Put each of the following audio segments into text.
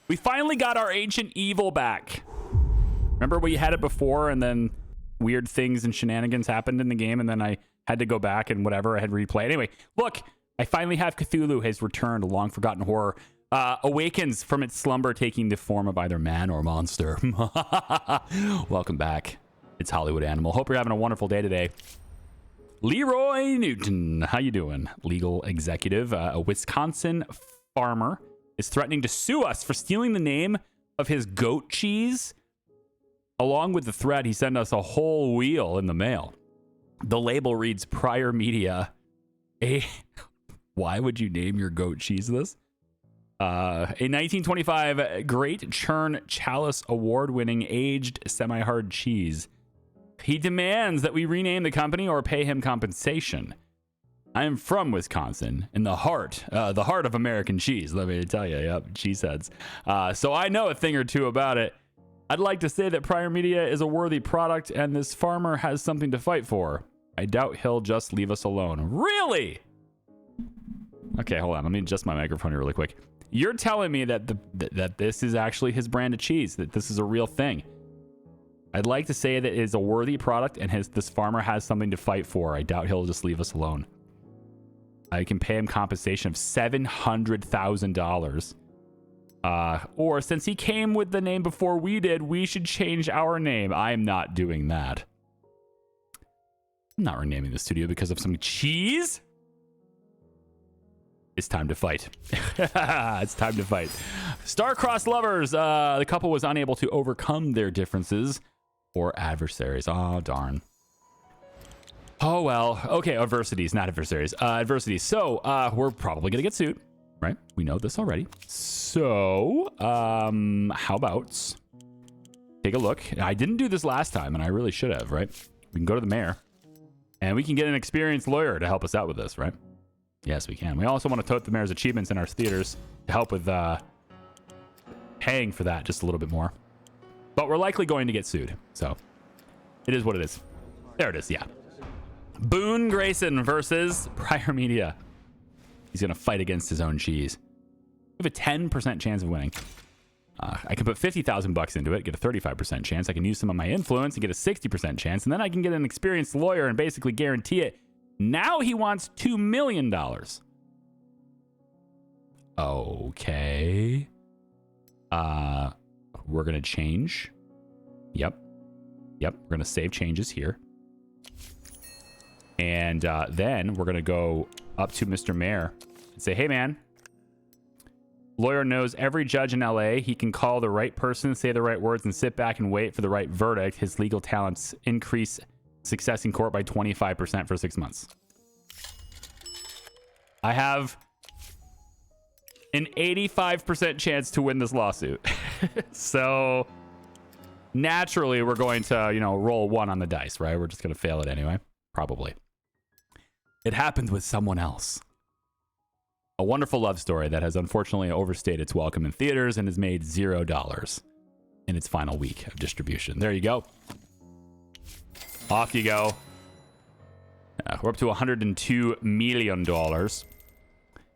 We finally got our ancient evil back. Remember we had it before and then weird things and shenanigans happened in the game and then I had to go back and whatever, I had replay. Anyway, look, I finally have Cthulhu has returned, a long forgotten horror. Awakens from its slumber, taking the form of either man or monster. Welcome back. It's Hollywood Animal. Hope you're having a wonderful day today. Leroy Newton, how you doing? Legal executive, a Wisconsin farmer is threatening to sue us for stealing the name of his goat cheese. Along with the threat, he sent us a whole wheel in the mail. The label reads Pryor Media. Why would you name your goat cheese this? A 1925 Great Churn Chalice award-winning aged semi-hard cheese. He demands that we rename the company or pay him compensation. I am from Wisconsin, in the heart of American cheese. Let me tell you, yep, cheeseheads. So I know a thing or two about it. I'd like to say that Pryor Media is a worthy product, and this farmer has something to fight for. I doubt he'll just leave us alone. Really? Okay, hold on. Let me adjust my microphone here really quick. You're telling me that that this is actually his brand of cheese, that this is a real thing. I'd like to say that it is a worthy product and this farmer has something to fight for. I doubt he'll just leave us alone. I can pay him compensation of $700,000. Or since he came with the name before we did, we should change our name. I am not doing that. I'm not renaming the studio because of some cheese. It's time to fight. It's time to fight. Star-crossed lovers. The couple was unable to overcome their differences or adversaries. Oh, darn. Oh, well. Okay, adversities, not adversaries. Adversities. So, we're probably going to get sued, right? We know this already. So, how about take a look? I didn't do this last time, and I really should have, right? We can go to the mayor, and we can get an experienced lawyer to help us out with this, right? Yes, we can. We also want to tote the mayor's achievements in our theaters to help with paying for that just a little bit more. But we're likely going to get sued, so it is what it is. There it is, yeah. Boone Grayson versus Pryor Media. He's going to fight against his own cheese. We have a 10% chance of winning. I can put $50,000 into it, get a 35% chance. I can use some of my influence and get a 60% chance, and then I can get an experienced lawyer and basically guarantee it. Now he wants $2 million. Okay. We're going to change. Yep. We're going to save changes here. And then we're going to go up to Mr. Mayor and say, hey, man. Lawyer knows every judge in LA. He can call the right person, say the right words, and sit back and wait for the right verdict. His legal talents increase success in court by 25% for 6 months. I have an 85% chance to win this lawsuit. So naturally, we're going to, roll 1 on the dice, right? We're just going to fail it anyway. Probably. It happened with someone else. A wonderful love story that has unfortunately overstayed its welcome in theaters and has made $0 in its final week of distribution. There you go. Off you go. We're up to $102 million.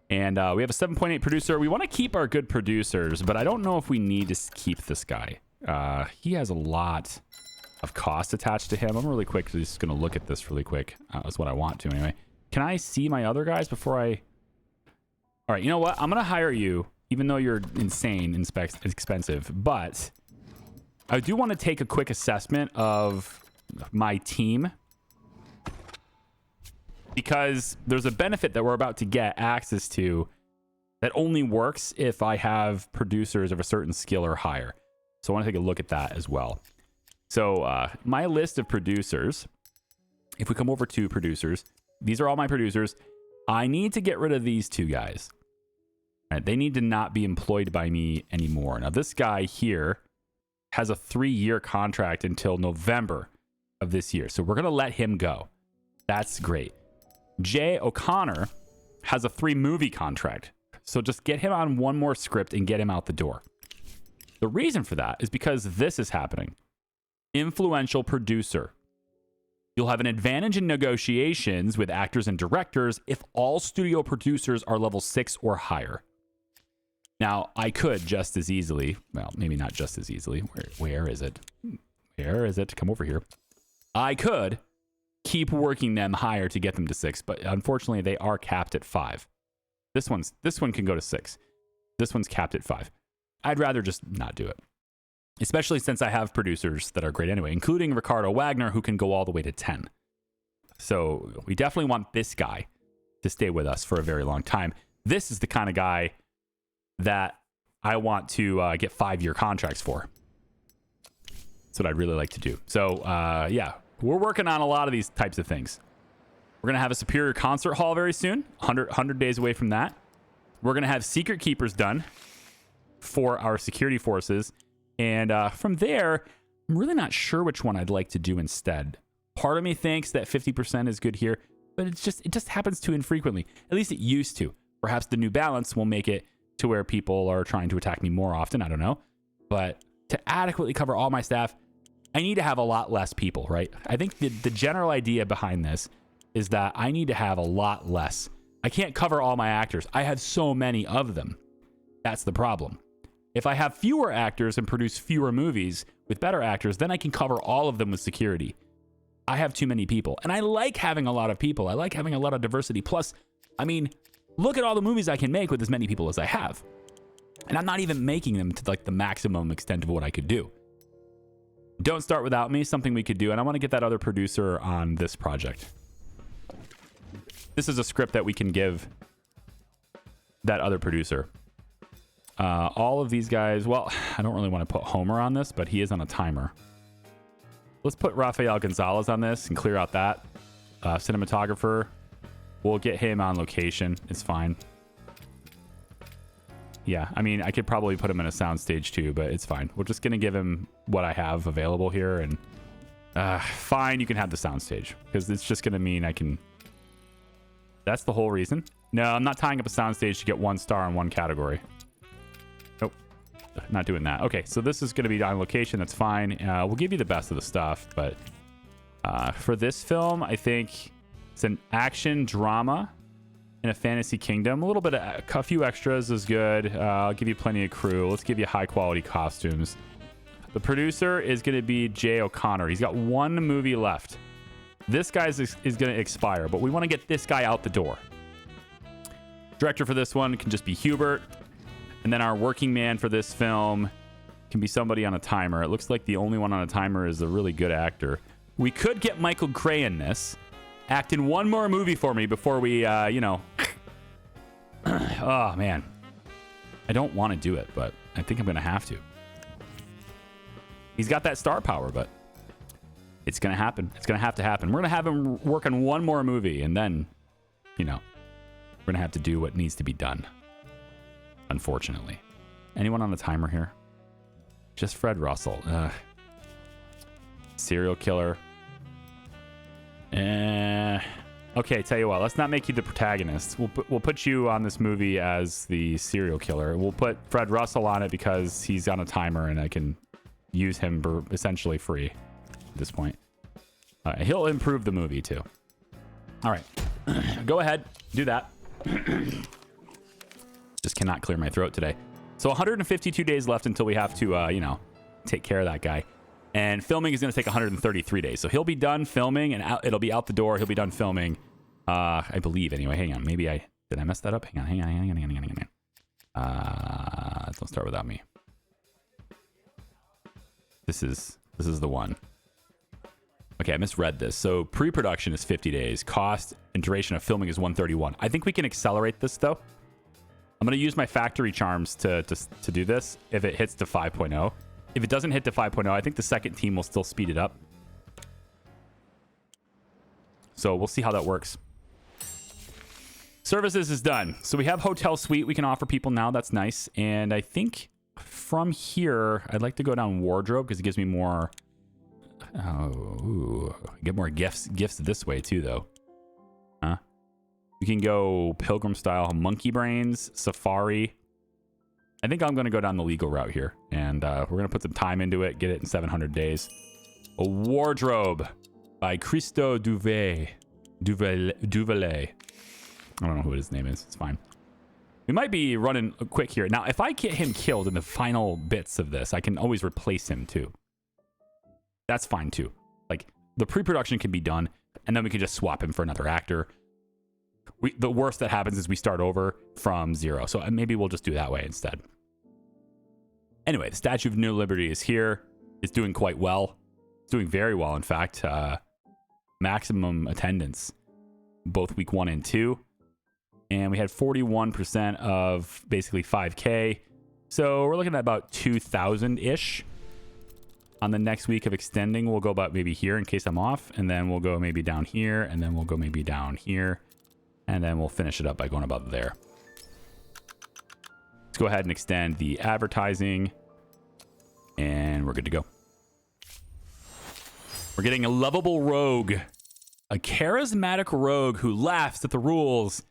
And we have a 7.8 producer. We want to keep our good producers, but I don't know if we need to keep this guy. He has a lot of cost attached to him. I'm really just going to look at this really quick. That's what I want to anyway. Can I see my other guys before I... All right, you know what? I'm going to hire you, even though you're insane, expensive. But I do want to take a quick assessment of my team, because there's a benefit that we're about to get access to that only works if I have producers of a certain skill or higher. So I want to take a look at that as well. So my list of producers, if we come over to producers, these are all my producers. I need to get rid of these 2 guys. All right, they need to not be employed by me anymore. Now, this guy here has a 3-year contract until November of this year. So we're going to let him go. That's great. Jay O'Connor has a 3-movie contract. So just get him on 1 more script and get him out the door. The reason for that is because this is happening. Influential producer. You'll have an advantage in negotiations with actors and directors if all studio producers are level 6 or higher. Now, I could just as easily, well, maybe not just as easily. Where is it? Where is it? Come over here. I could keep working them higher to get them to 6, but unfortunately, they are capped at 5. This one can go to 6. This one's capped at 5. I'd rather just not do it, especially since I have producers that are great anyway, including Ricardo Wagner, who can go all the way to 10. So we definitely want this guy to stay with us for a very long time. This is the kind of guy that I want to get 5-year contracts for. That's what I'd really like to do. So yeah, we're working on a lot of these types of things. We're going to have a Superior Concert Hall very soon, 100 days away from that. We're going to have Secret Keepers done for our security forces. And from there, I'm really not sure which one I'd like to do instead. Part of me thinks that 50% is good here, but it just happens too infrequently. At least it used to. Perhaps the new balance will make it to where people are trying to attack me more often. I don't know. But to adequately cover all my staff, I need to have a lot less people, right? I think the general idea behind this is that I need to have a lot less. I can't cover all my actors. I have so many of them. That's the problem. If I have fewer actors and produce fewer movies with better actors, then I can cover all of them with security. I have too many people. And I like having a lot of people. I like having a lot of diversity. Plus, I mean, look at all the movies I can make with as many people as I have. And I'm not even making them to like the maximum extent of what I could do. Don't Start Without Me, something we could do. And I want to get that other producer on this project. This is a script that we can give that other producer. All of these guys, well, I don't really want to put Homer on this, but he is on a timer. Let's put Rafael Gonzalez on this and clear out that. Cinematographer, we'll get him on location. It's fine. Yeah, I mean, I could probably put him in a soundstage too, but it's fine. We're just going to give him what I have available here. And fine, you can have the soundstage because it's just going to mean I can... That's the whole reason. No, I'm not tying up a soundstage to get 1 star in one category. Nope. Not doing that. Okay, so this is going to be on location. That's fine. We'll give you the best of the stuff, but for this film, I think it's an action drama in a fantasy kingdom. A little bit of a few extras is good. I'll give you plenty of crew. Let's give you high quality costumes. The producer is going to be Jay O'Connor. He's got 1 movie left. This guy is going to expire, but we want to get this guy out the door. Director for this one can just be Hubert. And then our working man for this film can be somebody on a timer. It looks like the only one on a timer is a really good actor. We could get Michael Gray in this. Act in 1 more movie for me before we, you know. Oh, man. I don't want to do it, but I think I'm going to have to. He's got that star power, but it's going to happen. It's going to happen. We're going to have him work on 1 more movie, and then, you know, we're going to have to do what needs to be done. Unfortunately. Anyone on the timer here? Just Fred Russell. Serial killer. Okay, tell you what. Let's not make you the protagonist. We'll put you on this movie as the serial killer. We'll put Fred Russell on it because he's on a timer, and I can use him for essentially free at this point. He'll improve the movie too. All right. Go ahead. Do that. Just cannot clear my throat today. So 152 days left until we have to, you know, take care of that guy. And filming is going to take 133 days. So he'll be done filming and it'll be out the door. He'll be done filming, I believe. Anyway, hang on. Maybe did I mess that up? Hang on. Don't Start Without Me. This is the one. Okay, I misread this. So pre-production is 50 days. Cost and duration of filming is 131. I think we can accelerate this, though. I'm going to use my factory charms to do this if it hits to 5.0. If it doesn't hit to 5.0, I think the second team will still speed it up. So we'll see how that works. Services is done. So we have hotel suite we can offer people now. That's nice. And I think from here, I'd like to go down wardrobe because it gives me more... Oh, get more gifts this way too, though. Huh? We can go pilgrim style, monkey brains, safari. I think I'm going to go down the legal route here, and we're going to put some time into it, get it in 700 days. A wardrobe by Christo Duvalet. I don't know who his name is. It's fine. We might be running quick here. Now, if I get him killed in the final bits of this, I can always replace him too. That's fine too. Like, the pre-production can be done, and then we can just swap him for another actor. The worst that happens is we start over from 0. So maybe we'll just do that way instead. Anyway, the Statue of New Liberty is here. It's doing quite well. It's doing very well, in fact. Maximum attendance, both week 1 and 2. And we had 41% of basically 5K. So we're looking at about 2,000-ish. On the next week of extending, we'll go about maybe here in case I'm off. And then we'll go maybe down here. And then we'll go maybe down here. And then we'll finish it up by going about there. Let's go ahead and extend the advertising. And we're good to go. We're getting a lovable rogue. A charismatic rogue who laughs at the rules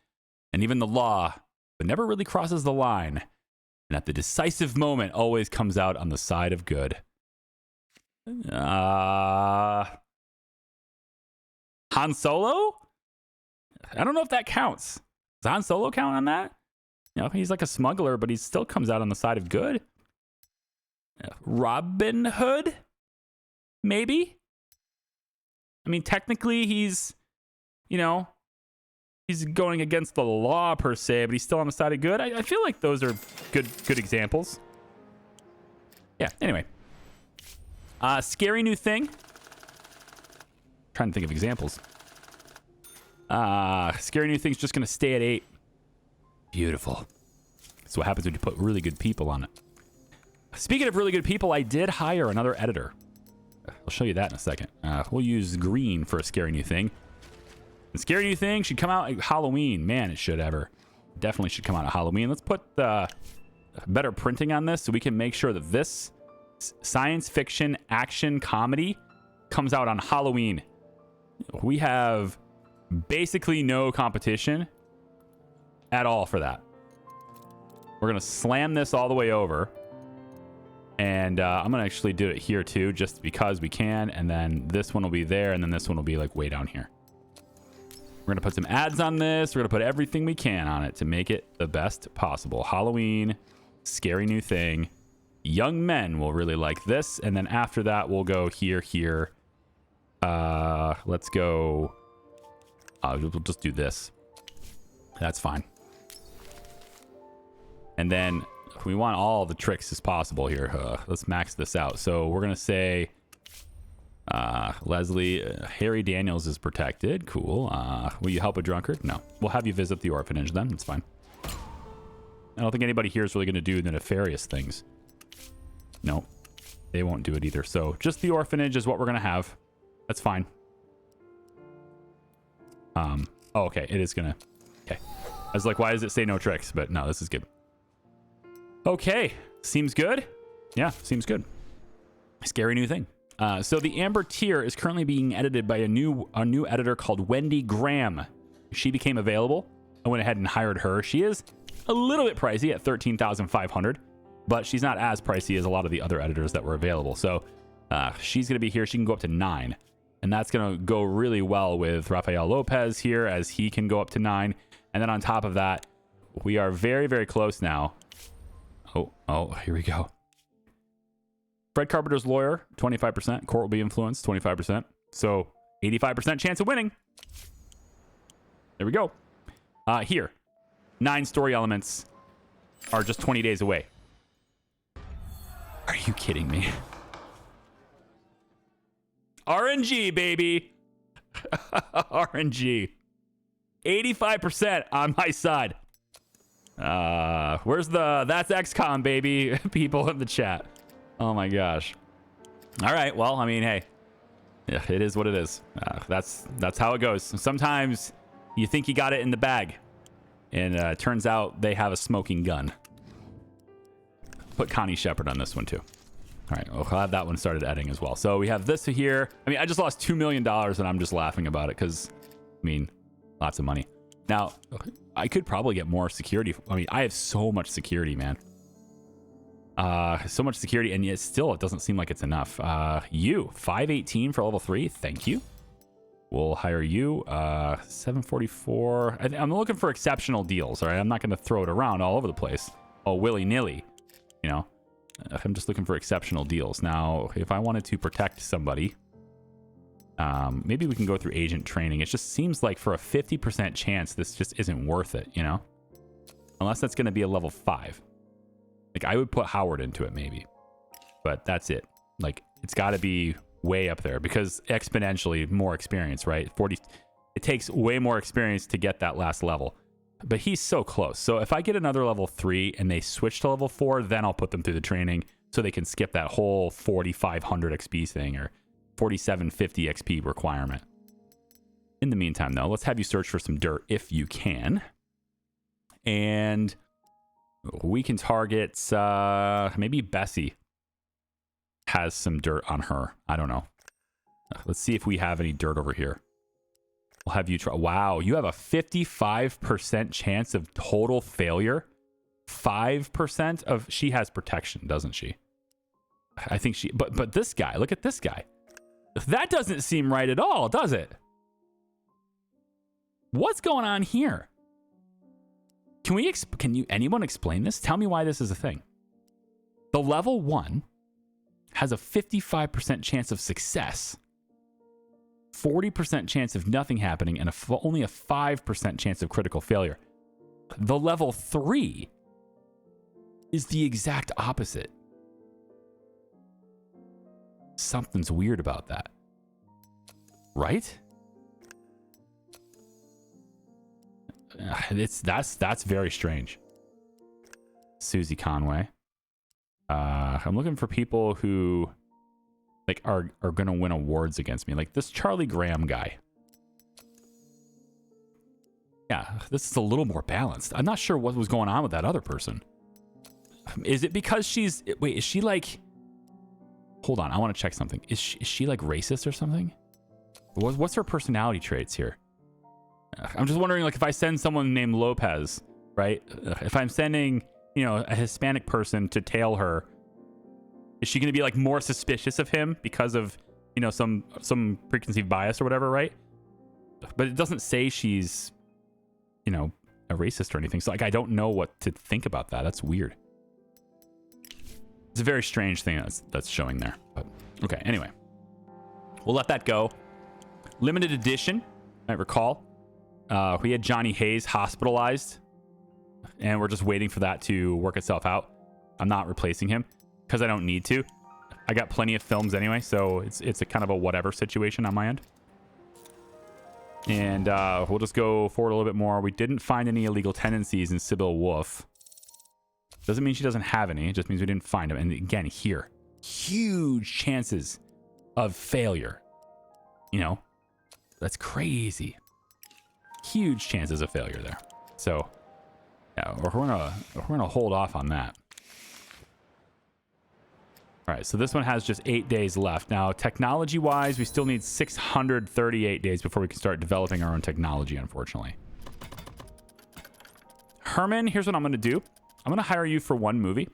and even the law, but never really crosses the line. And at the decisive moment, always comes out on the side of good. Han Solo? I don't know if that counts. Does Han Solo count on that? You know, he's like a smuggler, but he still comes out on the side of good. Robin Hood? Maybe? I mean, technically he's, you know, he's going against the law per se, but he's still on the side of good. I feel like those are good examples. Yeah, anyway. Scary new thing. Trying to think of examples. Scary new thing's just going to stay at 8. Beautiful. That's what happens when you put really good people on it. Speaking of really good people, I did hire another editor. I'll show you that in a second. We'll use green for a scary new thing. The scary new thing should come out at Halloween. Man, it should ever. Definitely should come out at Halloween. Let's put better printing on this so we can make sure that this science fiction action comedy comes out on Halloween. We have basically no competition at all for that. We're going to slam this all the way over. And I'm going to actually do it here too, just because we can. And then this one will be there. And then this one will be like way down here. We're going to put some ads on this. We're going to put everything we can on it to make it the best possible. Halloween, scary new thing. Young men will really like this. And then after that, we'll go here. Let's go. We'll just do this. That's fine. And then we want all the tricks as possible here. Let's max this out. So we're going to say, Leslie, Harry Daniels is protected. Cool. Will you help a drunkard? No. We'll have you visit the orphanage then. It's fine. I don't think anybody here is really going to do the nefarious things. No. They won't do it either. So just the orphanage is what we're going to have. That's fine. Oh, okay. It is going to... Okay. I was like, why does it say no tricks? But no, this is good. Okay. Seems good. Yeah, seems good. Scary new thing. So the Amber tier is currently being edited by a new editor called Wendy Graham. She became available. I went ahead and hired her. She is a little bit pricey at $13,500, but she's not as pricey as a lot of the other editors that were available. So she's going to be here. She can go up to 9. And that's going to go really well with Rafael Lopez here, as he can go up to 9. And then on top of that, we are very, very close now. Oh, here we go. Fred Carpenter's lawyer, 25%. Court will be influenced, 25%. So 85% chance of winning. There we go. Here, 9 story elements are just 20 days away. Are you kidding me? RNG, baby. RNG. 85% on my side. Where's the that's XCOM, baby? People in the chat. Oh my gosh. All right. Well, I mean, hey, yeah, it is what it is. That's how it goes. Sometimes you think you got it in the bag, and it turns out they have a smoking gun. Put Connie Shepard on this one too. All right, we'll have that one started editing as well. So we have this here. I mean, I just lost $2 million, and I'm just laughing about it because, I mean, lots of money. Now, I could probably get more security. I mean, I have so much security, man. So much security, and yet still it doesn't seem like it's enough. 518 for level 3. Thank you. We'll hire you. 744. I'm looking for exceptional deals, all right? I'm not going to throw it around all over the place. Oh, willy-nilly, you know? I'm just looking for exceptional deals. Now, if I wanted to protect somebody, maybe we can go through agent training. It just seems like for a 50% chance, this just isn't worth it, you know? Unless that's going to be a level 5. Like, I would put Howard into it, maybe. But that's it. Like, it's got to be way up there because exponentially more experience, right? It takes way more experience to get that last level. But he's so close. So if I get another level 3 and they switch to level 4, then I'll put them through the training so they can skip that whole 4,500 XP thing or 4,750 XP requirement. In the meantime, though, let's have you search for some dirt if you can. And we can target maybe Bessie has some dirt on her. I don't know. Let's see if we have any dirt over here. We'll have you try. Wow, you have a 55% chance of total failure. 5% of... She has protection, doesn't she? I think she... But this guy, look at this guy. That doesn't seem right at all, does it? What's going on here? Can anyone explain this? Tell me why this is a thing. The level 1 has a 55% chance of success. 40% chance of nothing happening and only a 5% chance of critical failure. The level 3 is the exact opposite. Something's weird about that. Right? That's very strange. Susie Conway. I'm looking for people who like are gonna win awards against me, like this Charlie Graham guy. Yeah, this is a little more balanced. I'm not sure what was going on with that other person. Is it because she's... Wait, is she like... Hold on, I want to check something. Is she like racist or something? What's her personality traits here? I'm just wondering, like, if I send someone named Lopez, right? If I'm sending, you know, a Hispanic person to tail her, is she going to be like more suspicious of him because of, you know, some preconceived bias or whatever, right? But it doesn't say she's, you know, a racist or anything. So like, I don't know what to think about that. That's weird. It's a very strange thing that's showing there. But okay, anyway, we'll let that go. Limited edition, I recall. We had Johnny Hayes hospitalized, and we're just waiting for that to work itself out. I'm not replacing him because I don't need to. I got plenty of films anyway, so it's a kind of a whatever situation on my end. And we'll just go forward a little bit more. We didn't find any illegal tendencies in Sybil Wolf. Doesn't mean she doesn't have any. It just means we didn't find them. And again, here, huge chances of failure. You know, that's crazy. Huge chances of failure there. So, yeah, we're gonna hold off on that. All right, so this one has just 8 days left. Now, technology-wise, we still need 638 days before we can start developing our own technology, unfortunately. Herman, here's what I'm gonna do. I'm going to hire you for one movie,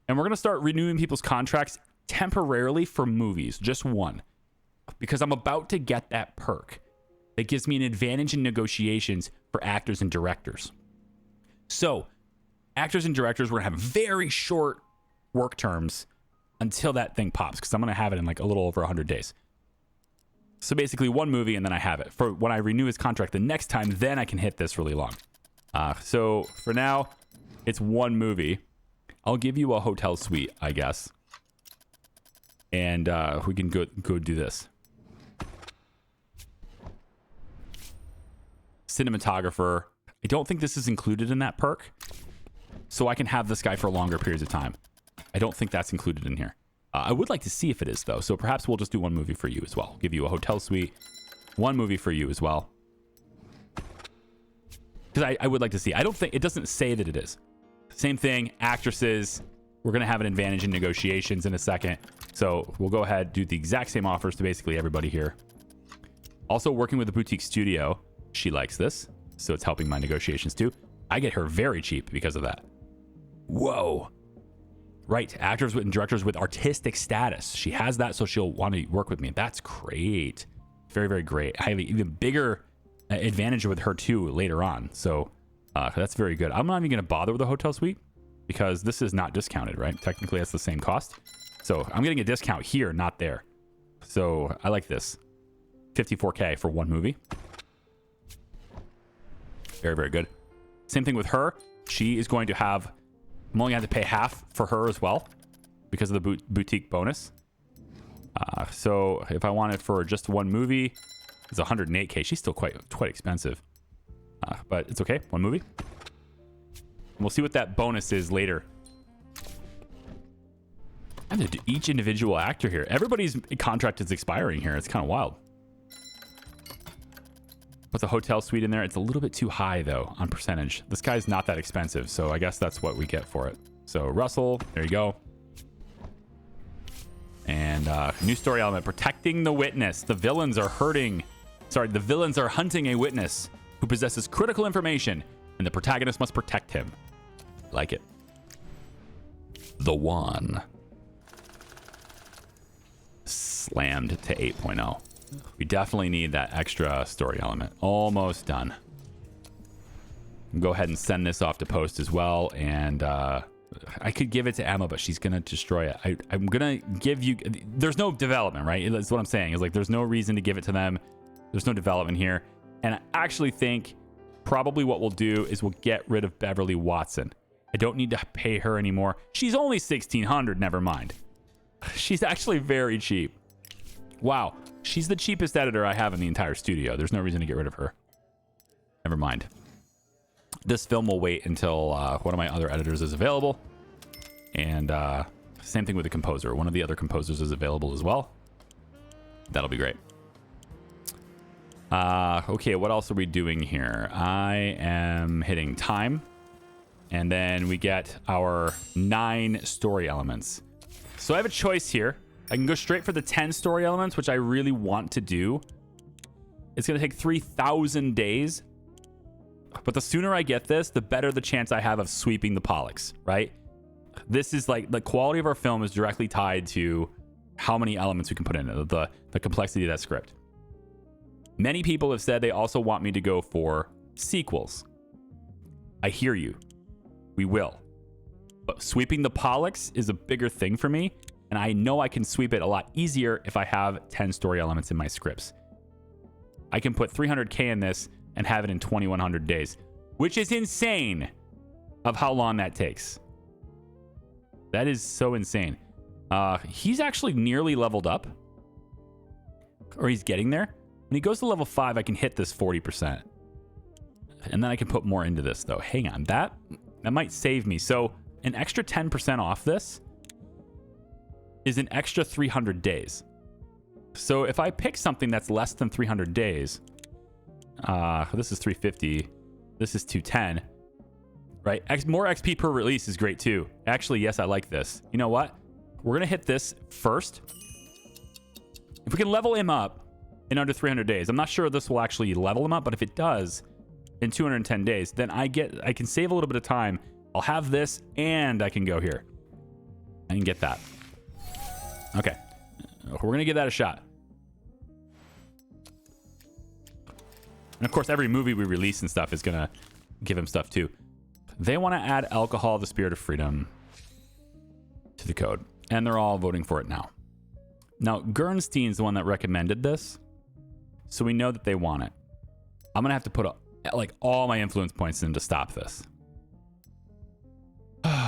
and we're going to start renewing people's contracts temporarily for movies, just one, because I'm about to get that perk that gives me an advantage in negotiations for actors and directors. So actors and directors, we're going to have very short work terms until that thing pops, because I'm going to have it in like a little over 100 days. So basically one movie, and then I have it. For when I renew his contract the next time, then I can hit this really long. So for now... It's one movie. I'll give you a hotel suite, I guess. And we can go do this. Cinematographer. I don't think this is included in that perk. So I can have this guy for longer periods of time. I don't think that's included in here. I would like to see if it is, though. So perhaps we'll just do one movie for you as well. I'll give you a hotel suite. One movie for you as well. Because I would like to see. I don't think... It doesn't say that it is. Same thing, actresses. We're going to have an advantage in negotiations in a second. So we'll go ahead, do the exact same offers to basically everybody here. Also working with a boutique studio. She likes this, so it's helping my negotiations too. I get her very cheap because of that. Whoa. Right, actors and directors with artistic status. She has that, so she'll want to work with me. That's great. Very, very great. I have an even bigger advantage with her too later on. So that's very good. I'm not even going to bother with the hotel suite because this is not discounted, right? Technically, that's the same cost. So I'm getting a discount here, not there. So I like this. 54K for one movie. Very, very good. Same thing with her. She is going to have... I'm only going to have to pay half for her as well because of the boutique bonus. So if I want it for just one movie, it's 108K. She's still quite expensive. But it's okay. One movie. And we'll see what that bonus is later. And each individual actor here. Everybody's contract is expiring here. It's kind of wild. Put the hotel suite in there. It's a little bit too high, though, on percentage. This guy's not that expensive, so I guess that's what we get for it. So Russell, there you go. And new story element, protecting the witness. The villains are the villains are hunting a witness who possesses critical information, and the protagonist must protect him. Like it. The One. Slammed to 8.0. We definitely need that extra story element. Almost done. Go ahead and send this off to post as well. And I could give it to Emma, but she's going to destroy it. I'm going to give you... There's no development, right? That's what I'm saying. Is like there's no reason to give it to them. There's no development here. And I actually think probably what we'll do is we'll get rid of Beverly Watson. I don't need to pay her anymore. She's only $1,600. Never mind. She's actually very cheap. Wow. She's the cheapest editor I have in the entire studio. There's no reason to get rid of her. Never mind. This film will wait until one of my other editors is available. And same thing with the composer. One of the other composers is available as well. That'll be great. Okay, what else are we doing here? I am hitting time. And then we get our 9 story elements. So I have a choice here. I can go straight for the 10 story elements, which I really want to do. It's going to take 3,000 days. But the sooner I get this, the better the chance I have of sweeping the Pollux, right? This is like the quality of our film is directly tied to how many elements we can put in it, the complexity of that script. Many people have said they also want me to go for sequels. I hear you. We will. But sweeping the Pollux is a bigger thing for me. And I know I can sweep it a lot easier if I have 10 story elements in my scripts. I can put 300K in this and have it in 2,100 days, which is insane of how long that takes. That is so insane. He's actually nearly leveled up, or he's getting there. When he goes to level 5, I can hit this 40%. And then I can put more into this, though. Hang on, that might save me. So an extra 10% off this is an extra 300 days. So if I pick something that's less than 300 days, this is 350, this is 210, right? More XP per release is great too. Actually, yes, I like this. You know what? We're gonna hit this first. If we can level him up in under 300 days, I'm not sure this will actually level him up, but if it does in 210 days, then I can save a little bit of time. I'll have this and I can go here. I can get that. Okay, we're going to give that a shot. And of course, every movie we release and stuff is going to give him stuff too. They want to add alcohol, the spirit of freedom, to the code. And they're all voting for it now. Now, Gernstein's the one that recommended this. So we know that they want it. I'm going to have to put like all my influence points in to stop this.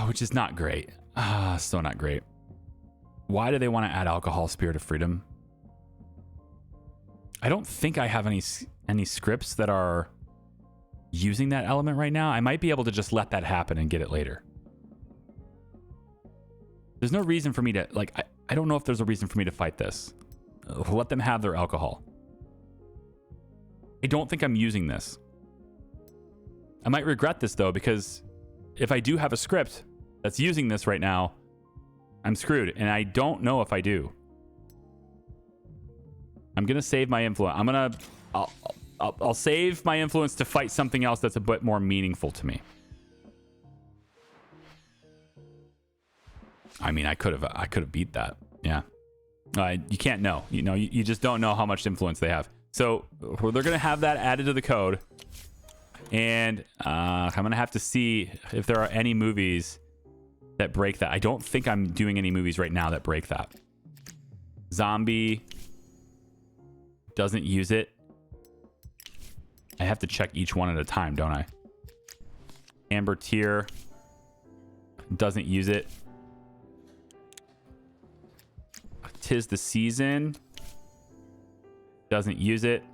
Which is not great. So not great. Why do they want to add alcohol, spirit of freedom? I don't think I have any scripts that are using that element right now. I might be able to just let that happen and get it later. There's no reason for me to, like, I don't know if there's a reason for me to fight this. Let them have their alcohol. I don't think I'm using this. I might regret this though, because if I do have a script that's using this right now, I'm screwed, and I don't know if I do. I'm gonna save my influence. I'll save my influence to fight something else that's a bit more meaningful to me. I mean, I could have beat that. Yeah, You can't know. You know, you just don't know how much influence they have. So they're going to have that added to the code. And I'm going to have to see if there are any movies that break that. I don't think I'm doing any movies right now that break that. Zombie doesn't use it. I have to check each one at a time, don't I? Amber Tier doesn't use it. 'Tis the Season doesn't use it.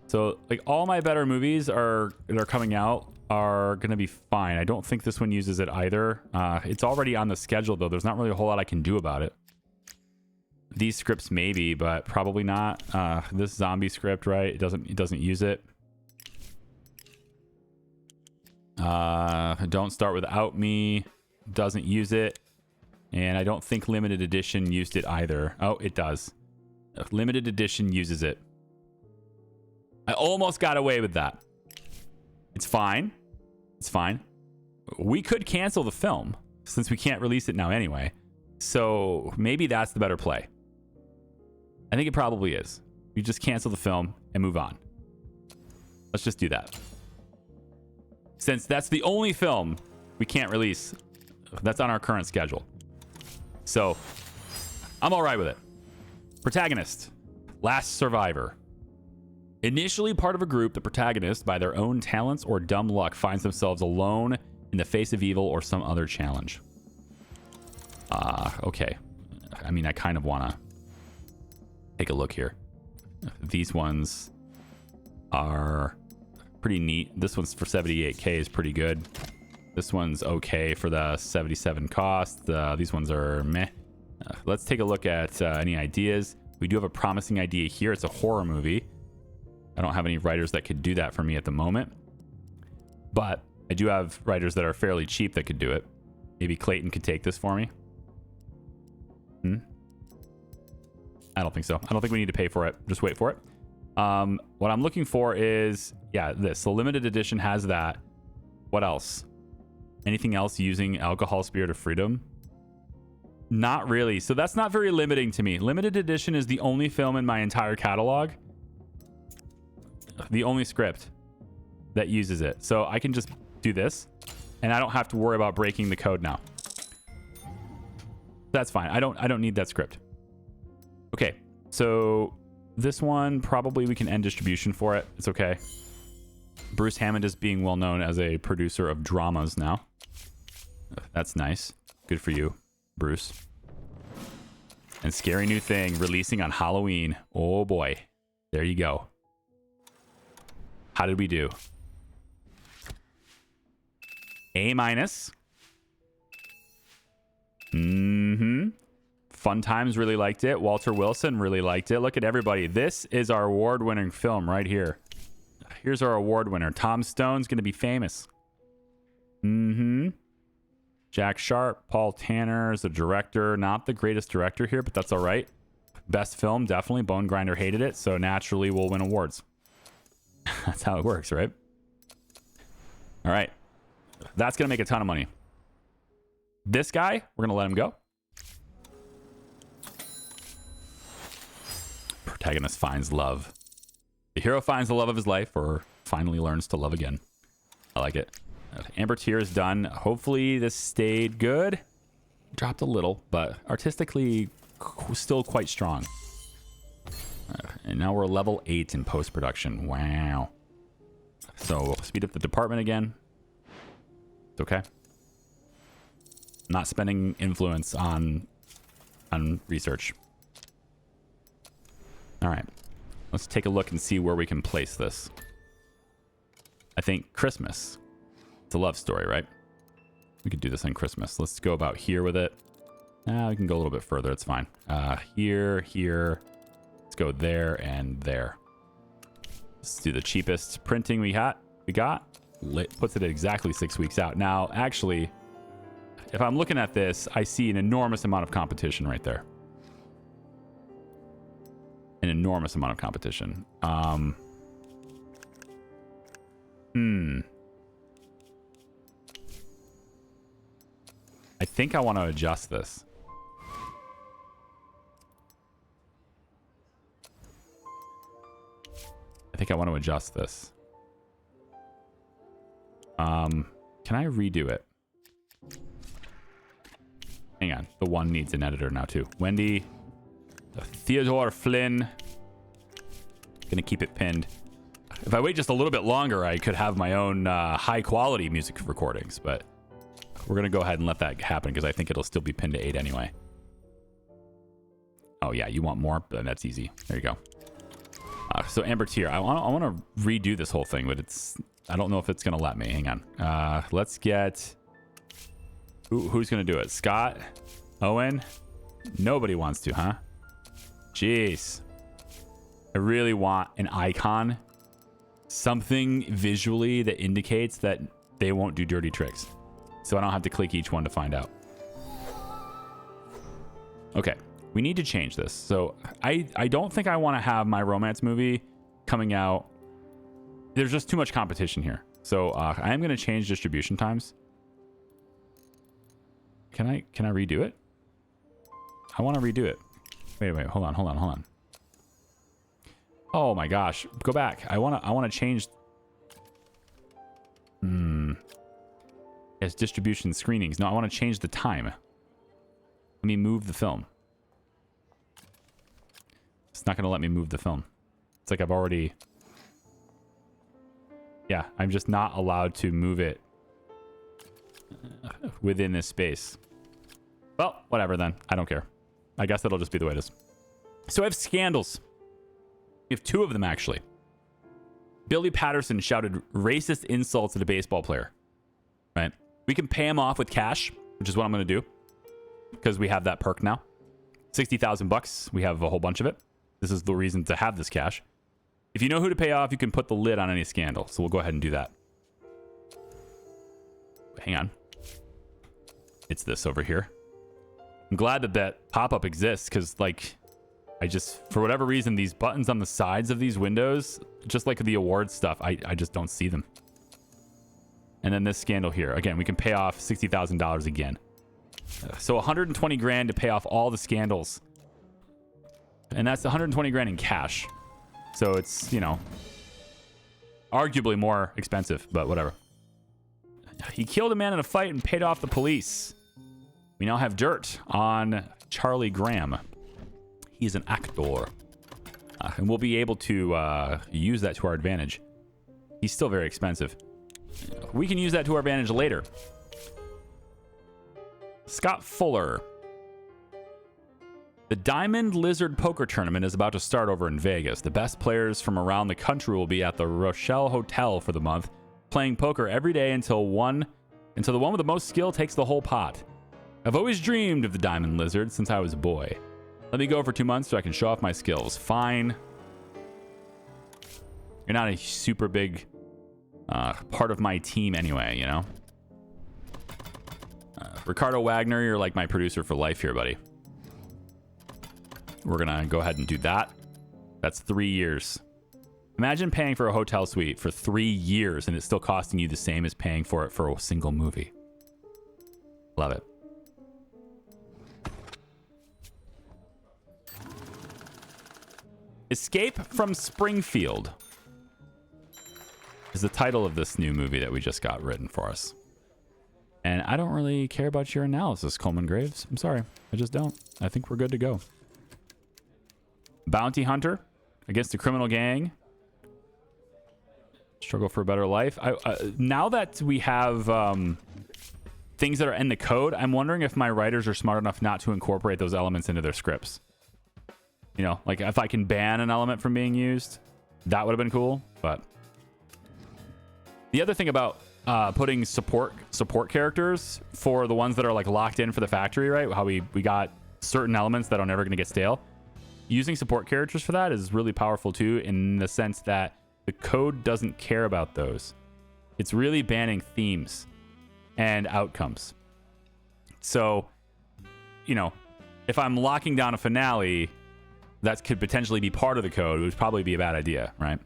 So like all my better movies that are coming out are gonna be fine. I don't think this one uses it either. It's already on the schedule though. There's not really a whole lot I can do about it. These scripts maybe, but probably not. This zombie script, right? It doesn't use it. Don't Start Without Me doesn't use it. And I don't think limited edition used it either. Oh, it does. Limited edition uses it. I almost got away with that. It's fine. It's fine. We could cancel the film since we can't release it now anyway. So maybe that's the better play. I think it probably is. We just cancel the film and move on. Let's just do that. Since that's the only film we can't release that's on our current schedule. So I'm all right with it. Protagonist, last survivor. Initially part of a group, the protagonist, by their own talents or dumb luck, finds themselves alone in the face of evil or some other challenge. Okay. I mean, I kind of want to take a look here. These ones are pretty neat. This one's for 78k is pretty good. This one's okay for the 77 cost. These ones are meh. Let's take a look at any ideas. We do have a promising idea here. It's a horror movie. I don't have any writers that could do that for me at the moment. But I do have writers that are fairly cheap that could do it. Maybe Clayton could take this for me. I don't think so. I don't think we need to pay for it. Just wait for it. What I'm looking for is, yeah, this. The limited edition has that. What else? Anything else using Alcohol Spirit of Freedom? Not really. So that's not very limiting to me. Limited edition is the only film in my entire catalog. The only script that uses it. So I can just do this and I don't have to worry about breaking the code now. That's fine. I don't need that script. Okay. So this one, probably we can end distribution for it. It's okay. Bruce Hammond is being well known as a producer of dramas now. That's nice. Good for you, Bruce. And Scary New Thing releasing on Halloween. Oh boy. There you go. How did we do? A-. Fun Times really liked it. Walter Wilson really liked it. Look at everybody. This is our award-winning film right here. Here's our award winner. Tom Stone's going to be famous. Jack Sharp, Paul Tanner is the director. Not the greatest director here, but that's all right. Best film, definitely. Bone Grinder hated it, so naturally we'll win awards. That's how it works, right? All right. That's going to make a ton of money. This guy, we're going to let him go. Protagonist finds love. The hero finds the love of his life or finally learns to love again. I like it. Amber Tier is done. Hopefully this stayed good. Dropped a little, but artistically still quite strong. And now we're level 8 in post-production. Wow. So we'll speed up the department again. It's okay. Not spending influence on research. All right. Let's take a look and see where we can place this. I think Christmas. It's a love story, right? We could do this on Christmas. Let's go about here with it. We can go a little bit further. It's fine. Here. Let's go there and there. Let's do the cheapest printing we got. Puts it at exactly 6 weeks out. Now, actually, if I'm looking at this, I see an enormous amount of competition right there. An enormous amount of competition. I think I want to adjust this. I think I want to adjust this. Can I redo it? Hang on. The one needs an editor now too. Wendy. Theodore Flynn. Gonna keep it pinned. If I wait just a little bit longer, I could have my own high quality music recordings, but we're gonna go ahead and let that happen because I think it'll still be pinned to 8 anyway. Oh yeah, you want more? Then that's easy. There you go. So Amber Tier, I want to redo this whole thing, but I don't know if it's gonna let me. Hang on. Let's get who's gonna do it? Scott, Owen. Nobody wants to, huh? Jeez. I really want an icon, something visually that indicates that they won't do dirty tricks, so I don't have to click each one to find out. Okay. We need to change this. So I don't think I want to have my romance movie coming out. There's just too much competition here. So I am going to change distribution times. Can I redo it? I want to redo it. Wait, hold on. Oh my gosh. Go back. I want to change. It's distribution screenings. No, I want to change the time. Let me move the film. It's not going to let me move the film. It's like I've already... Yeah, I'm just not allowed to move it within this space. Well, whatever then. I don't care. I guess that'll just be the way it is. So I have scandals. We have 2 of them, actually. Billy Patterson shouted racist insults at a baseball player. Right? We can pay him off with cash, which is what I'm going to do. Because we have that perk now. $60,000. We have a whole bunch of it. This is the reason to have this cash. If you know who to pay off, you can put the lid on any scandal. So we'll go ahead and do that. Hang on. It's this over here. I'm glad that pop-up exists because, like, I just, for whatever reason, these buttons on the sides of these windows, just like the awards stuff, I just don't see them. And then this scandal here. Again, we can pay off $60,000 again. So 120 grand to pay off all the scandals. And that's 120 grand in cash. So it's, you know, arguably more expensive, but whatever. He killed a man in a fight and paid off the police. We now have dirt on Charlie Graham. He's an actor. And we'll be able to use that to our advantage. He's still very expensive. We can use that to our advantage later. Scott Fuller. The Diamond Lizard Poker Tournament is about to start over in Vegas. The best players from around the country will be at the Rochelle Hotel for the month, playing poker every day until the one with the most skill takes the whole pot. I've always dreamed of the Diamond Lizard since I was a boy. Let me go for 2 months so I can show off my skills. Fine. You're not a super big part of my team anyway, you know? Ricardo Wagner, you're like my producer for life here, buddy. We're going to go ahead and do that. That's 3 years. Imagine paying for a hotel suite for 3 years and it's still costing you the same as paying for it for a single movie. Love it. Escape from Springfield is the title of this new movie that we just got written for us. And I don't really care about your analysis, Coleman Graves. I'm sorry. I just don't. I think we're good to go. Bounty Hunter against a criminal gang. Struggle for a better life. Now that we have things that are in the code, I'm wondering if my writers are smart enough not to incorporate those elements into their scripts. You know, like if I can ban an element from being used, that would have been cool. But the other thing about putting support characters for the ones that are like locked in for the factory, right? How we got certain elements that are never going to get stale. Using support characters for that is really powerful too, in the sense that the code doesn't care about those. It's really banning themes and outcomes. So, you know, if I'm locking down a finale, that could potentially be part of the code. It would probably be a bad idea, right?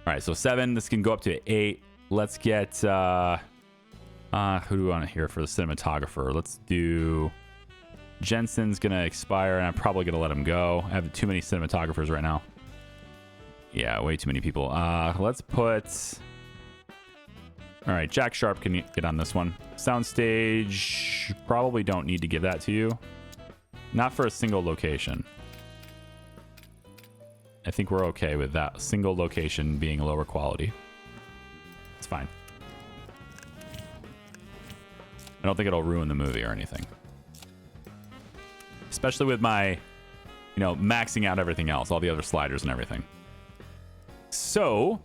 All right, so 7. This can go up to 8. Let's get who do we want here for the cinematographer? Let's do Jensen's gonna expire, and I'm probably gonna let him go. I have too many cinematographers right now. Yeah, way too many people. Let's put... All right, Jack Sharp can get on this one. Soundstage, probably don't need to give that to you. Not for a single location. I think we're okay with that single location being lower quality. It's fine. I don't think it'll ruin the movie or anything. Especially with my, you know, maxing out everything else, all the other sliders and everything. So,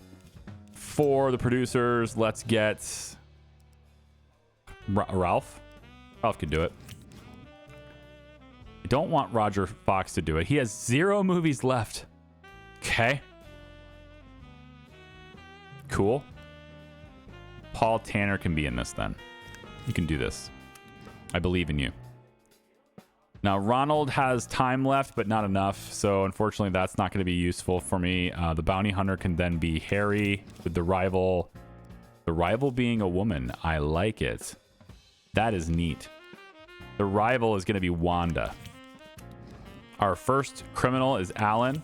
for the producers, let's get Ralph. Ralph could do it. I don't want Roger Fox to do it. He has 0 movies left. Okay. Cool. Paul Tanner can be in this then. You can do this. I believe in you. Now, Ronald has time left, but not enough. So, unfortunately, that's not going to be useful for me. The bounty hunter can then be Harry with the rival. The rival being a woman. I like it. That is neat. The rival is going to be Wanda. Our first criminal is Alan.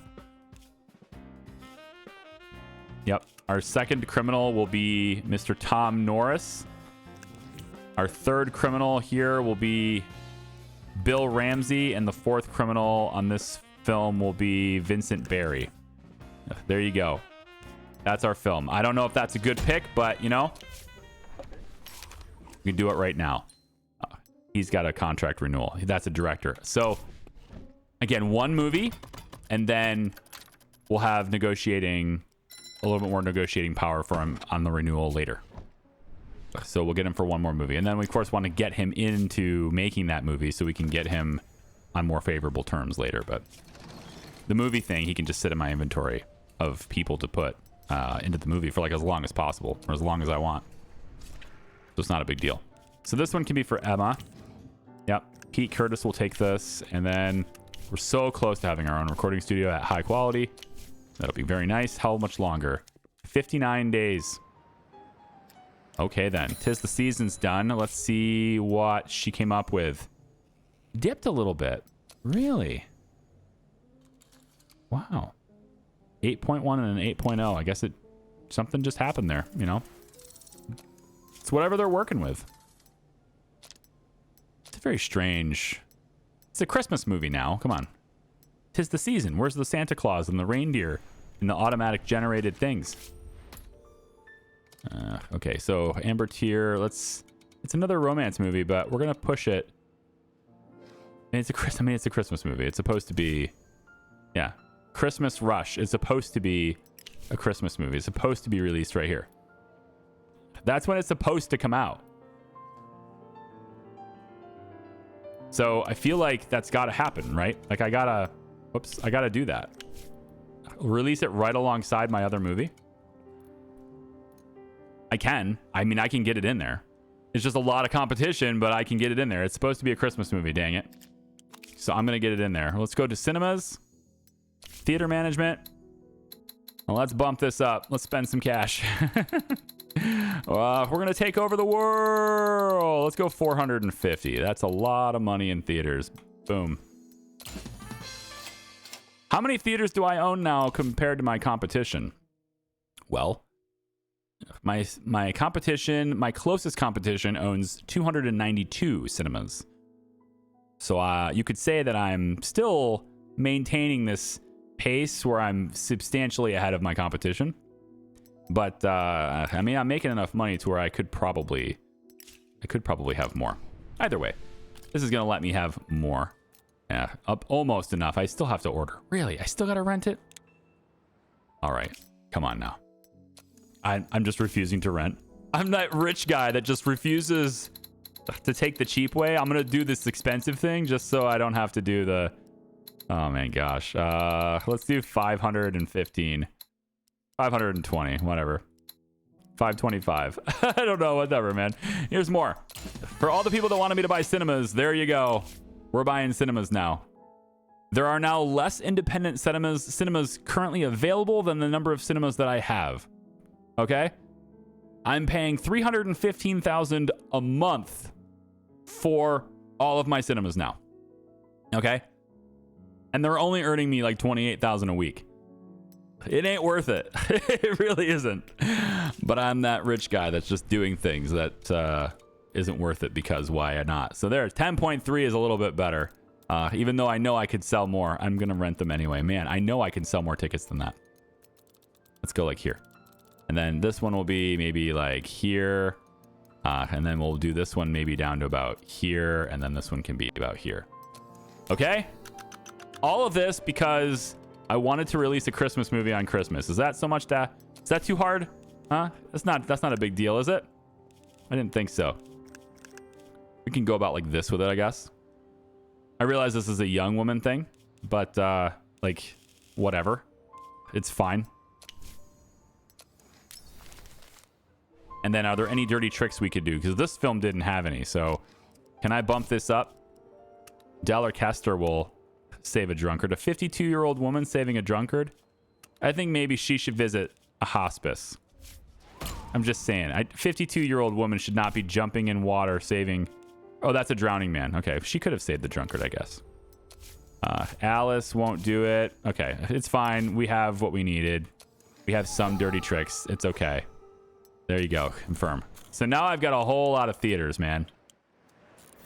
Yep. Our second criminal will be Mr. Tom Norris. Our third criminal here will be Bill Ramsey, and the fourth criminal on this film will be Vincent Barry. There you go. That's our film. I don't know if that's a good pick, but, you know, we can do it right now. He's got a contract renewal. That's a director. So, again, 1 movie, and then we'll have negotiating, a little bit more negotiating power for him on the renewal later. So we'll get him for 1 more movie. And then we, of course, want to get him into making that movie so we can get him on more favorable terms later. But the movie thing, he can just sit in my inventory of people to put into the movie for like as long as possible, or as long as I want. So it's not a big deal. So this one can be for Emma. Yep. Pete Curtis will take this. And then we're so close to having our own recording studio at high quality. That'll be very nice. How much longer? 59 days. Okay, then. 'Tis the Season's done. Let's see what she came up with. Dipped a little bit. Really? Wow. 8.1 and an 8.0. I guess something just happened there, you know? It's whatever they're working with. It's very strange. It's a Christmas movie now. Come on. 'Tis the season. Where's the Santa Claus and the reindeer and the automatic generated things? Okay, so Amber Tier, it's another romance movie, but we're gonna push it. And it's a Christmas movie. It's supposed to be, yeah, Christmas Rush. It's supposed to be a Christmas movie. It's supposed to be released right here. That's when it's supposed to come out. So I feel like that's got to happen, right? Like I gotta do that. Release it right alongside my other movie. I can get it in there. It's just a lot of competition, but I can get it in there. It's supposed to be a Christmas movie, dang it. So I'm going to get it in there. Let's go to cinemas, theater management. Well, let's bump this up. Let's spend some cash. We're going to take over the world. Let's go 450. That's a lot of money in theaters. Boom. How many theaters do I own now compared to my competition? Well, my competition, my closest competition owns 292 cinemas. So you could say that I'm still maintaining this pace where I'm substantially ahead of my competition. But I mean, I'm making enough money to where I could probably have more. Either way, this is going to let me have more. Yeah, up almost enough. I still have to order. Really? I still got to rent it? All right. Come on now. I'm just refusing to rent. I'm that rich guy that just refuses to take the cheap way. I'm going to do this expensive thing just so I don't have to do the... Oh, my gosh. Let's do 515. 520. Whatever. 525. I don't know. Whatever, man. Here's more. For all the people that wanted me to buy cinemas, there you go. We're buying cinemas now. There are now less independent cinemas currently available than the number of cinemas that I have. Okay? I'm paying $315,000 a month for all of my cinemas now. Okay? And they're only earning me like $28,000 a week. It ain't worth it. It really isn't. But I'm that rich guy that's just doing things that isn't worth it because why not? So there, 10.3 is a little bit better. Even though I know I could sell more, I'm going to rent them anyway. Man, I know I can sell more tickets than that. Let's go like here. And then this one will be maybe like here. And then we'll do this one maybe down to about here. And then this one can be about here. Okay? All of this because I wanted to release a Christmas movie on Christmas. Is that so much to... Is that too hard? Huh? That's not a big deal, is it? I didn't think so. We can go about like this with it, I guess. I realize this is a young woman thing, but like whatever. It's fine. And then are there any dirty tricks we could do? Because this film didn't have any. So can I bump this up? Dollar Kester will save a drunkard. A 52-year-old woman saving a drunkard? I think maybe she should visit a hospice. I'm just saying. A 52-year-old woman should not be jumping in water saving... Oh, that's a drowning man. Okay, she could have saved the drunkard, I guess. Alice won't do it. Okay, it's fine. We have what we needed. We have some dirty tricks. It's okay. There you go. Confirm. So now I've got a whole lot of theaters, man.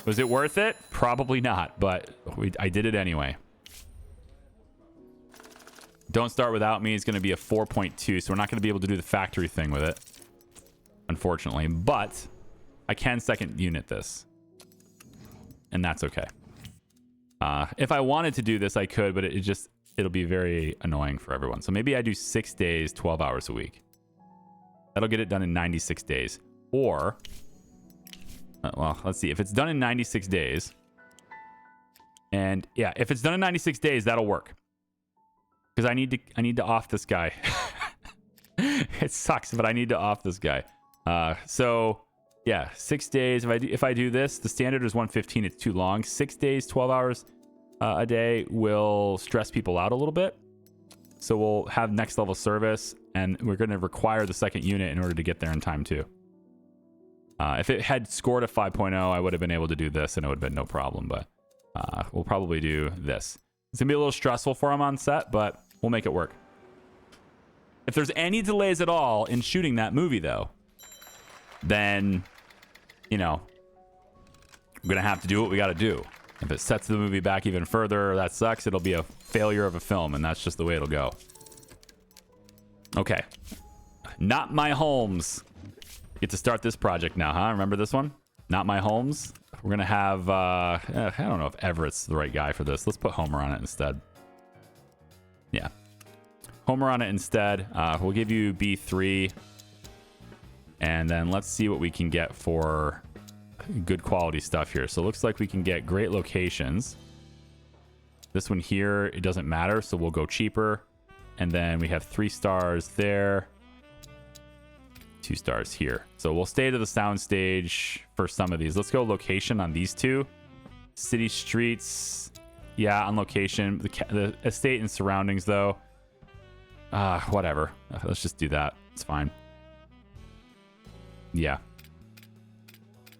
Was it worth it? Probably not, but I did it anyway. Don't Start Without Me is going to be a 4.2, so we're not going to be able to do the factory thing with it, unfortunately. But I can second unit this. And that's okay. If I wanted to do this, I could, but it'll be very annoying for everyone. So maybe I do 6 days, 12 hours a week. That'll get it done in 96 days. Or, well, let's see. If it's done in 96 days, and yeah, if it's done in 96 days, that'll work. Because I need to off this guy. It sucks, but I need to off this guy. So yeah, 6 days. If I do this, the standard is 115. It's too long. 6 days, 12 hours a day will stress people out a little bit. So we'll have next level service, and we're going to require the second unit in order to get there in time too. If it had scored a 5.0, I would have been able to do this, and it would have been no problem. But we'll probably do this. It's going to be a little stressful for him on set, but we'll make it work. If there's any delays at all in shooting that movie, though, then, you know, we're going to have to do what we got to do. If it sets the movie back even further, that sucks. It'll be a failure of a film, and that's just the way it'll go. Okay. Not My Holmes. Get to start this project now, huh? Remember this one? Not My Holmes. We're going to have... I don't know if Everett's the right guy for this. Let's put Homer on it instead. Yeah. Homer on it instead. We'll give you B3. And then let's see what we can get for good quality stuff here. So it looks like we can get great locations. This one here, it doesn't matter, so we'll go cheaper. And then we have 3 stars there. 2 stars here. So we'll stay to the sound stage for some of these. Let's go location on these 2. City streets. Yeah, on location. The estate and surroundings, though. Whatever. Let's just do that. It's fine. Yeah.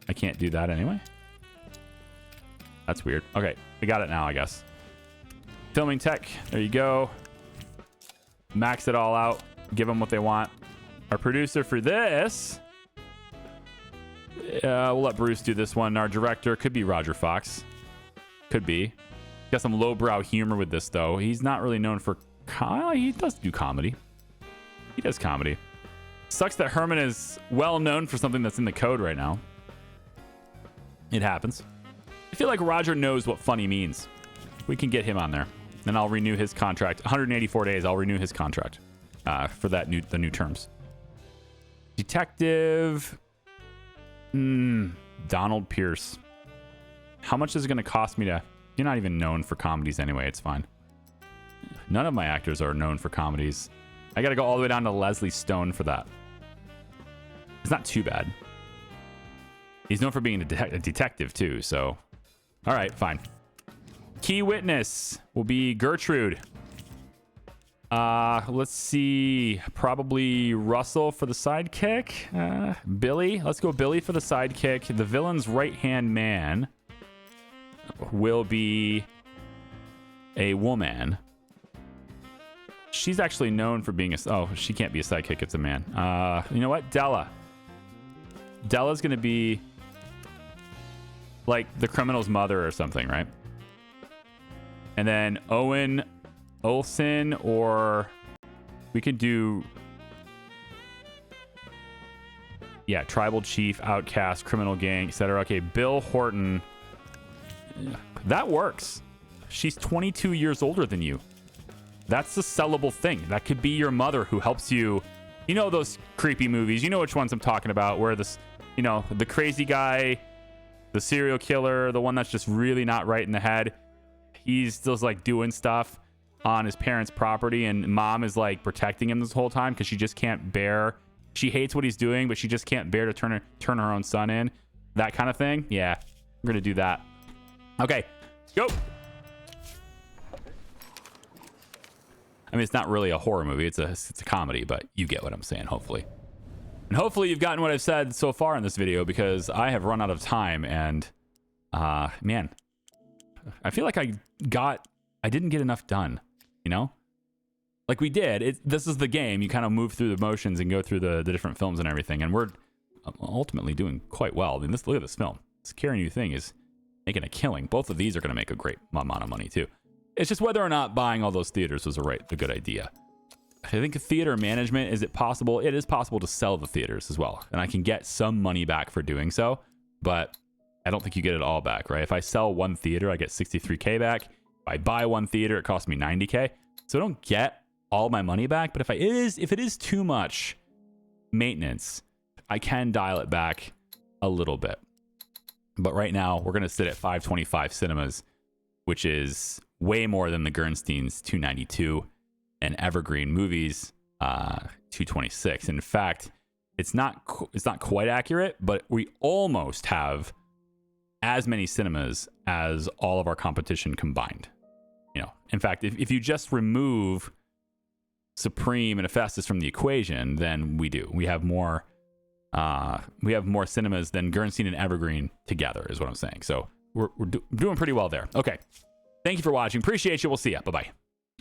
I can't do that anyway. That's weird. Okay, we got it now, I guess. Filming tech. There you go. Max it all out. Give them what they want. Our producer for this... we'll let Bruce do this one. Our director could be Roger Fox. Could be. Got some lowbrow humor with this, though. He's not really known for... he does do comedy. He does comedy. Sucks that Herman is well known for something that's in the code right now. It happens. I feel like Roger knows what funny means. We can get him on there. Then I'll renew his contract. 184 days, I'll renew his contract for the new terms. Detective... Donald Pierce. How much is it going to cost me to... You're not even known for comedies anyway. It's fine. None of my actors are known for comedies. I got to go all the way down to Leslie Stone for that. It's not too bad. He's known for being a detective, too, so... All right, fine. Key witness will be Gertrude. Let's see. Probably Russell for the sidekick. Billy. Let's go Billy for the sidekick. The villain's right-hand man will be a woman. she's actually known for being a... Oh, she can't be a sidekick. It's a man. You know what? Della. Della's going to be like the criminal's mother or something, right? And then Owen Olsen, or we could do... Yeah, tribal chief, outcast, criminal gang, etc. Okay, Bill Horton. That works. She's 22 years older than you. That's a sellable thing. That could be your mother who helps you. You know those creepy movies. You know which ones I'm talking about, where this, you know, the crazy guy, the serial killer, the one that's just really not right in the head. He's still like doing stuff on his parents' property, and mom is like protecting him this whole time because she just can't bear. She hates what he's doing, but she just can't bear to turn her own son in. That kind of thing. Yeah, we're gonna do that. Okay, go. I mean, it's not really a horror movie. It's a comedy, but you get what I'm saying, hopefully. And hopefully you've gotten what I've said so far in this video, because I have run out of time, and man, I feel like I didn't get enough done, you know? Like we did. This is the game. You kind of move through the motions and go through the different films and everything, and we're ultimately doing quite well. I mean, look at this film. This Carrying You thing is making a killing. Both of these are going to make a great amount of money too. It's just whether or not buying all those theaters was a good idea. I think theater management, is it possible? It is possible to sell the theaters as well, and I can get some money back for doing so, but I don't think you get it all back, right? If I sell one theater, I get 63K back. If I buy one theater, it costs me 90K. So I don't get all my money back, but if it is too much maintenance, I can dial it back a little bit. But right now, we're going to sit at 525 cinemas, which is way more than the Gernstein's 292 and Evergreen Movies 226. In fact, it's not quite accurate, but we almost have as many cinemas as all of our competition combined. You know, in fact, if you just remove Supreme and Hephaestus from the equation, then we do. We have more cinemas than Gernstein and Evergreen together, is what I'm saying. So we're doing pretty well there. Okay. Thank you for watching. Appreciate you. We'll see ya. Bye-bye.